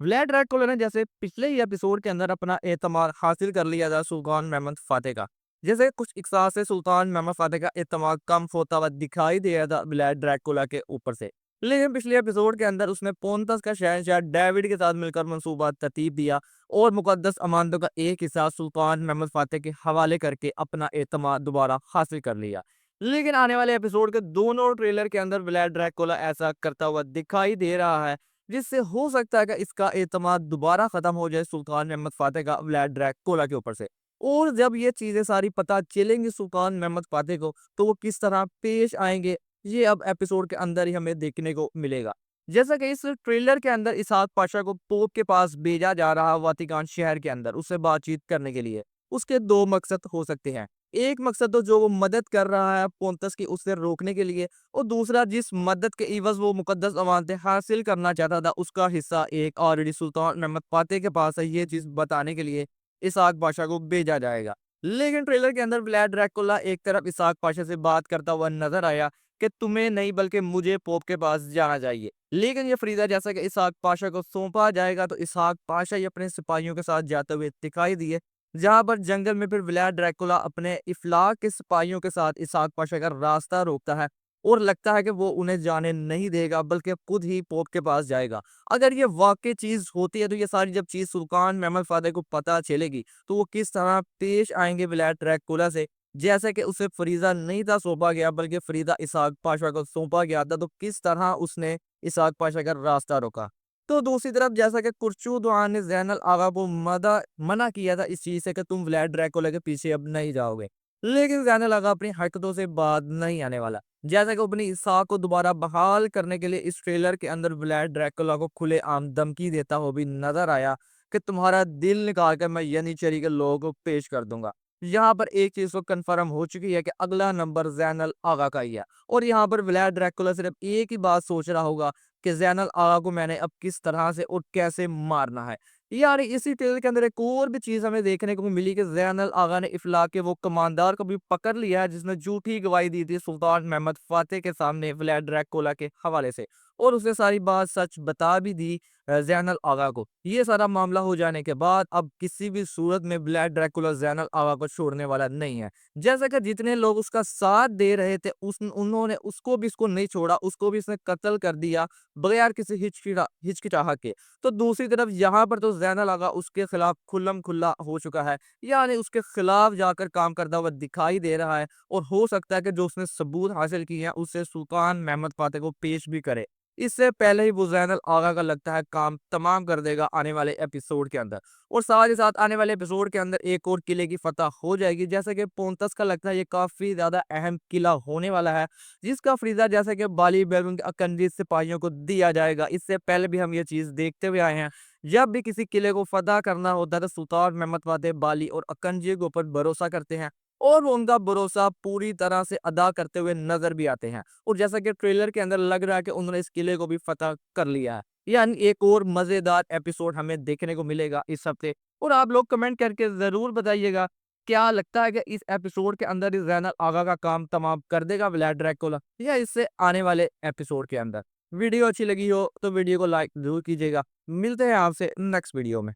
Vlad Dracula ने जैसे पिछले ही एपिसोड के अंदर अपना एतमाद हासिल कर लिया था सुल्तान महमद फातेह का। जैसे कुछ इकसार से सुल्तान महमद फातेह का एतमाद कम होता हुआ दिखाई दे रहा था व्लाद ड्रैकुला के ऊपर से। लेकिन पिछले एपिसोड के अंदर उसने पोंतस का शहंशाह डेविड के साथ मिलकर मंसूबा तरतीब दिया और मुकद्दस अमानतों का एक हिस्सा सुल्तान महमद फातेह के हवाले करके अपना एतमाद दोबारा हासिल कर लिया। लेकिन आने वाले एपिसोड के दोनों ट्रेलर के अंदर व्लाद ड्रैकुला ऐसा करता हुआ दिखाई दे रहा है, जिससे हो सकता है कि इसका एतमाद दोबारा खत्म हो जाए सुल्तान महमद फातेह का व्लाद ड्रैकुला के ऊपर से। और जब ये चीजें सारी पता चलेंगी सुल्तान महमद फातेह को, तो वो किस तरह पेश आएंगे, ये अब एपिसोड के अंदर ही हमें देखने को मिलेगा। जैसा कि इस ट्रेलर के अंदर इसहाक पाशा को पोप के पास भेजा जा रहा है वाटिकान शहर के अंदर उससे बातचीत करने के लिए। उसके दो मकसद हो सकते हैं। एक मकसद तो जो वो मदद कर रहा है पोंतस की उससे रोकने के लिए, और दूसरा जिस मदद के इवज वो मुकद्दस अमानतें हासिल करना चाहता था उसका हिस्सा एक ऑलरेडी सुल्तान महमद फातेह के पास है, ये चीज बताने के लिए इसहाक पाशा को भेजा जाएगा। लेकिन ट्रेलर के अंदर व्लाद ड्रैकुला एक तरफ इसहाक पाशा से बात करता हुआ नजर आया कि तुम्हें नहीं बल्कि मुझे पोप के पास जाना चाहिए। लेकिन ये फरीदा जैसा कि इसहाक पाशा को सौंपा जाएगा, तो इसहाक पाशा ही अपने सिपाहियों के साथ जाते हुए दिखाई दिए, जहां पर जंगल में फिर व्लाद ड्रैकुला अपने इफलाक के सिपाहियों के साथ इसहाक पाशा का रास्ता रोकता है और लगता है कि वो उन्हें जाने नहीं देगा बल्कि खुद ही पोप के पास जाएगा। अगर ये वाकई चीज होती है, तो ये सारी जब चीज सुल्तान महमद फातेह को पता चलेगी, तो वो किस तरह पेश आएंगे व्लाद ड्रैकुला से। जैसे कि उसे फरीजा नहीं था सौंपा गया बल्कि फरीदा इसहाक पाशा को सौंपा गया था, तो किस तरह उसने इसहाक पाशा का रास्ता रोका। तो दूसरी तरफ जैसा कि कुर्चुद्वान ने ज़ैनुल आगा को मना किया था इस चीज से कि तुम व्लाद ड्रैकुला के पीछे अब नहीं जाओगे, लेकिन ज़ैनुल आगा अपनी हरकतों से बाज नहीं आने वाला। जैसा कि अपनी इसहाक को दोबारा बहाल करने के लिए इस ट्रेलर के अंदर व्लाद ड्रैकुला को खुलेआम धमकी देता हुआ भी नजर आया कि तुम्हारा दिल निकाल कर मैं यनीचरी के लोगों को पेश कर दूंगा। यहाँ पर एक चीज तो कंफर्म हो चुकी है कि अगला नंबर ज़ैनुल आगा का ही है, और यहाँ पर व्लाद ड्रैकुला सिर्फ एक ही बात सोच रहा होगा कि ज़ैनुल आगा को मैंने अब किस तरह से और कैसे मारना है। यार इसी ट्रेलर के अंदर एक और भी चीज हमें देखने को मिली कि ज़ैनुल आगा ने इफलाक के वो कमांडर को भी पकड़ लिया है जिसने झूठी गवाही दी थी सुल्तान महमद फातेह के सामने व्लाद ड्रैकुला के हवाले से, और उसने सारी बात सच बता भी दी ज़ैनुल आगा को। ये सारा मामला हो जाने के बाद अब किसी भी सूरत में व्लाद ड्रैकुला ज़ैनुल आगा को छोड़ने वाला नहीं है। जैसा कि जितने लोग उसका साथ दे रहे थे उन्होंने उसको भी इसको नहीं छोड़ा, उसको भी इसने कत्ल कर दिया बगैर किसी हिचकिचाहट के। तो दूसरी तरफ यहाँ पर तो ज़ैनुल आगा उसके खिलाफ खुल्लम खुल्ला हो चुका है, यानी उसके खिलाफ जाकर काम करता हुआ दिखाई दे रहा है, और हो सकता है कि जो उसने सबूत हासिल किए हैं उससे सुल्तान महमद फातेह को पेश भी करे। इससे पहले ही वो ज़ैनुल आगा का लगता है काम तमाम कर देगा आने वाले एपिसोड के अंदर, और साथ ही साथ आने वाले एपिसोड के अंदर एक और किले की फतह हो जाएगी। जैसे कि पोंतस का लगता है ये काफी ज्यादा अहम किला होने वाला है, जिसका फरीदा जैसे कि बाली बैरुन के अकंजी सिपाहियों को दिया जाएगा। इससे पहले भी हम ये चीज देखते हुए आए हैं, जब भी किसी किले को फतह करना होता है तो सुल्तान महमद फातेह बाली और अकंजी के ऊपर भरोसा करते हैं, और वो उनका भरोसा पूरी तरह से अदा करते हुए नजर भी आते हैं। और जैसा कि ट्रेलर के अंदर लग रहा है कि उन्होंने इस किले को भी फतह कर लिया है, यानी एक और मजेदार एपिसोड हमें देखने को मिलेगा इस हफ्ते। और आप लोग कमेंट करके जरूर बताइएगा, क्या लगता है कि इस एपिसोड के अंदर ही ज़ैनुल आगा का काम तमाम कर देगा व्लाद ड्रैकुला, या इससे आने वाले एपिसोड के अंदर। वीडियो अच्छी लगी हो तो वीडियो को लाइक जरूर कीजिएगा। मिलते हैं आपसे नेक्स्ट वीडियो में।